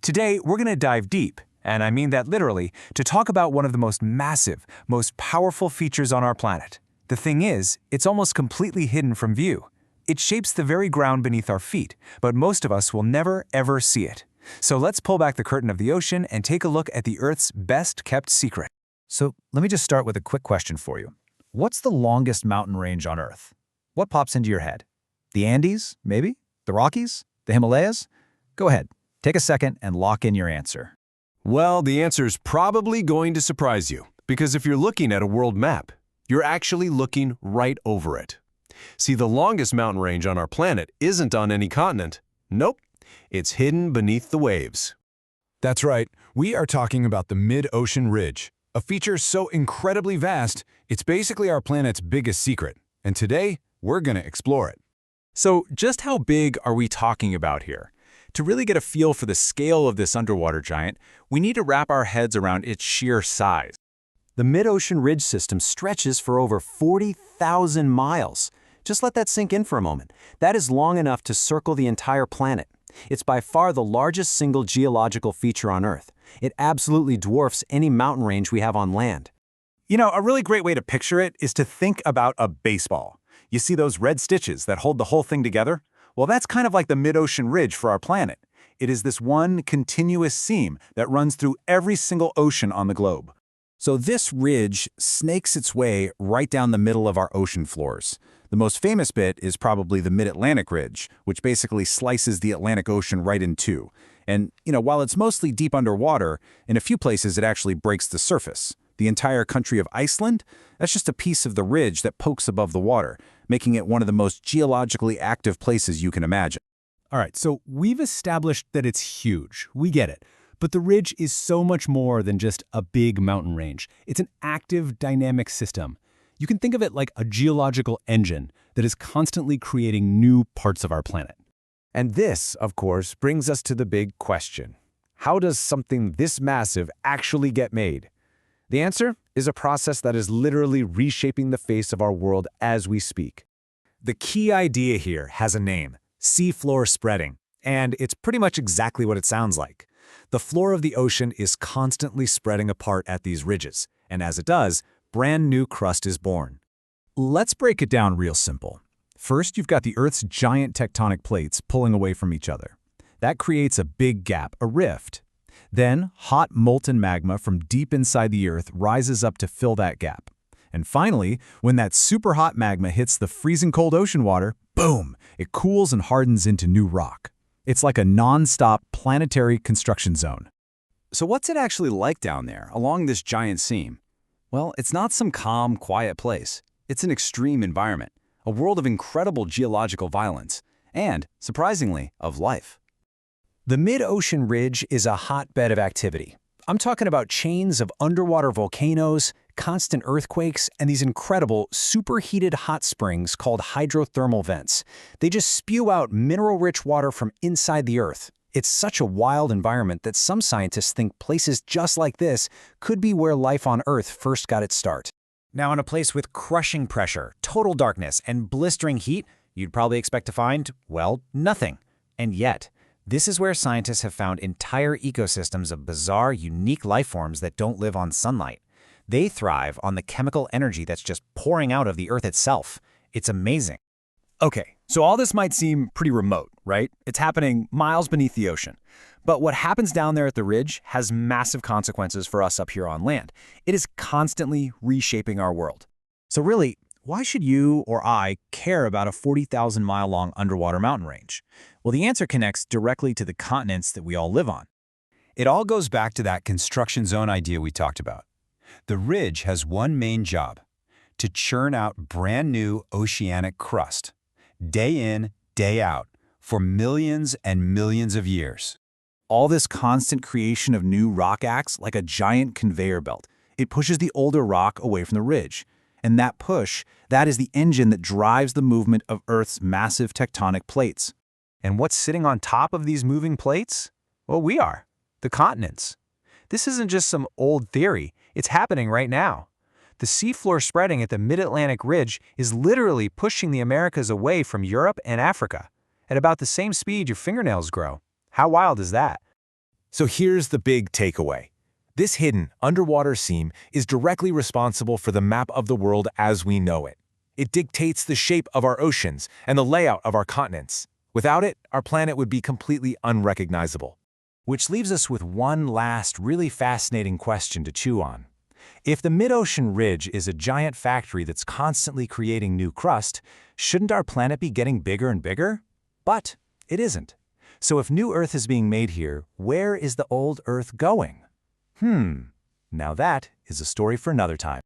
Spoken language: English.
Today, we're going to dive deep, and I mean that literally, to talk about one of the most massive, most powerful features on our planet. The thing is, it's almost completely hidden from view. It shapes the very ground beneath our feet, but most of us will never, ever see it. So let's pull back the curtain of the ocean and take a look at the Earth's best-kept secret. So let me just start with a quick question for you. What's the longest mountain range on Earth? What pops into your head? The Andes, maybe? The Rockies? The Himalayas? Go ahead, take a second and lock in your answer. Well, the answer's probably going to surprise you, because if you're looking at a world map, you're actually looking right over it. See, the longest mountain range on our planet isn't on any continent. Nope, it's hidden beneath the waves. That's right, we are talking about the mid-ocean ridge, a feature so incredibly vast, it's basically our planet's biggest secret. And today, we're going to explore it. So just how big are we talking about here? To really get a feel for the scale of this underwater giant, we need to wrap our heads around its sheer size. The mid-ocean ridge system stretches for over 40,000 miles. Just let that sink in for a moment. That is long enough to circle the entire planet. It's by far the largest single geological feature on Earth. It absolutely dwarfs any mountain range we have on land. You know, a really great way to picture it is to think about a baseball. You see those red stitches that hold the whole thing together? Well, that's kind of like the mid-ocean ridge for our planet. It is this one continuous seam that runs through every single ocean on the globe. So this ridge snakes its way right down the middle of our ocean floors. The most famous bit is probably the Mid-Atlantic Ridge, which basically slices the Atlantic Ocean right in two. And, while it's mostly deep underwater, in a few places it actually breaks the surface. The entire country of Iceland, that's just a piece of the ridge that pokes above the water, making it one of the most geologically active places you can imagine. All right, so we've established that it's huge. We get it. But the ridge is so much more than just a big mountain range. It's an active, dynamic system. You can think of it like a geological engine that is constantly creating new parts of our planet. And this, of course, brings us to the big question. How does something this massive actually get made? The answer is a process that is literally reshaping the face of our world as we speak. The key idea here has a name, seafloor spreading, and it's pretty much exactly what it sounds like. The floor of the ocean is constantly spreading apart at these ridges, and as it does, brand new crust is born. Let's break it down real simple. First, you've got the Earth's giant tectonic plates pulling away from each other. That creates a big gap, a rift. Then, hot molten magma from deep inside the Earth rises up to fill that gap. And finally, when that super hot magma hits the freezing cold ocean water, boom, it cools and hardens into new rock. It's like a non-stop planetary construction zone. So what's it actually like down there, along this giant seam? Well, it's not some calm, quiet place. It's an extreme environment, a world of incredible geological violence, and, surprisingly, of life. The mid-ocean ridge is a hotbed of activity. I'm talking about chains of underwater volcanoes, constant earthquakes, and these incredible superheated hot springs called hydrothermal vents. They just spew out mineral-rich water from inside the Earth. It's such a wild environment that some scientists think places just like this could be where life on Earth first got its start. Now, in a place with crushing pressure, total darkness, and blistering heat, you'd probably expect to find, well, nothing. And yet, this is where scientists have found entire ecosystems of bizarre, unique life forms that don't live on sunlight. They thrive on the chemical energy that's just pouring out of the Earth itself. It's amazing. Okay, so all this might seem pretty remote, right? It's happening miles beneath the ocean. But what happens down there at the ridge has massive consequences for us up here on land. It is constantly reshaping our world. So really, why should you or I care about a 40,000-mile-long underwater mountain range? Well, the answer connects directly to the continents that we all live on. It all goes back to that construction zone idea we talked about. The ridge has one main job: to churn out brand new oceanic crust, day in, day out, for millions and millions of years. All this constant creation of new rock acts like a giant conveyor belt. It pushes the older rock away from the ridge. And that push, that is the engine that drives the movement of Earth's massive tectonic plates. And what's sitting on top of these moving plates? Well, we are, the continents. This isn't just some old theory, it's happening right now. The seafloor spreading at the Mid-Atlantic Ridge is literally pushing the Americas away from Europe and Africa, at about the same speed your fingernails grow. How wild is that? So here's the big takeaway. This hidden underwater seam is directly responsible for the map of the world as we know it. It dictates the shape of our oceans and the layout of our continents. Without it, our planet would be completely unrecognizable. Which leaves us with one last really fascinating question to chew on. If the mid-ocean ridge is a giant factory that's constantly creating new crust, shouldn't our planet be getting bigger and bigger? But it isn't. So if new Earth is being made here, where is the old Earth going? Now that is a story for another time.